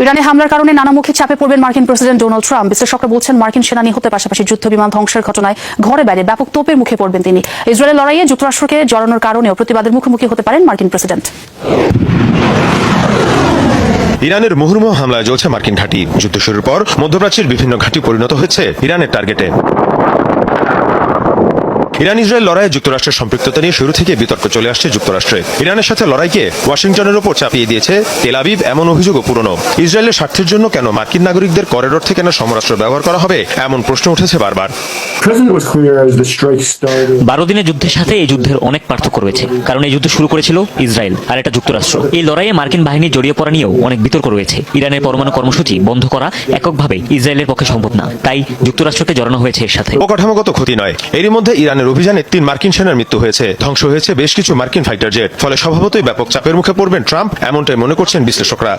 ইরানে হামলার কারণে নানামুখী চাপে পড়বেন মার্কিন প্রেসিডেন্ট ডোনাল্ড ট্রাম্প। বিশ্লেষকরা বলছেন মার্কিন সেনা নিহতের পাশাপাশি যুদ্ধ বিমান ধ্বংসের ঘটনায় ঘরে বাইরে ব্যাপক তোপের মুখে পড়বেন তিনি। ইসরায়েলের লড়াইয়ে যুক্তরাষ্ট্রকে জড়ানোর কারণেও প্রতিবাদের মুখোমুখি হতে পারেন মার্কিন প্রেসিডেন্ট। ইরানের মুহুর্মুহ হামলায় জ্বলছে মার্কিন ঘাঁটি। যুদ্ধ শুরুর পর মধ্যপ্রাচ্যের বিভিন্ন ঘাঁটি পরিণত হয়েছে ইরানের টার্গেটে। ইরান ইসরায়েল লড়াইয়ে যুক্তরাষ্ট্রের সম্পৃক্ততা নিয়ে শুরু থেকে বিতর্ক চলে আসছে যুক্তরাষ্ট্রে। ইরানের সাথে লড়াইকে ওয়াশিংটনের ওপর চাপিয়ে দিয়েছে তেল আবিব, এমন অভিযোগও পুরনো। ইসরায়েলের স্বার্থের জন্য কেন মার্কিন নাগরিকদের করিডোর থেকে কেন সমরাস্ত্র ব্যবহার করা হবে, এমন প্রশ্ন উঠেছে বারবার। 12 দিনের যুদ্ধের সাথে এই যুদ্ধের অনেক পার্থক্য রয়েছে, কারণ এই যুদ্ধ শুরু করেছিল ইসরায়েল আর এটা যুক্তরাষ্ট্র। এই লড়াইয়ে মার্কিন বাহিনী জড়িয়ে পড়া নিয়েও অনেক বিতর্ক রয়েছে। ইরানের পরমাণু কর্মসূচি বন্ধ করা এককভাবে ইসরায়েলের পক্ষে সম্ভব না, তাই যুক্তরাষ্ট্রকে জড়ানো হয়েছে এর সাথে। অকাঠামোগত ক্ষতি নয়, এরই মধ্যে ইরানের অভিযানে 3 মার্কিন সেনার মৃত্যু হয়েছে, ধ্বংস হয়েছে বেশ কিছু মার্কিন ফাইটার জেট। ফলে স্বভাবতই ব্যাপক চাপের মুখে পড়বেন ট্রাম্প, এমনটাই মনে করছেন বিশ্লেষকরা।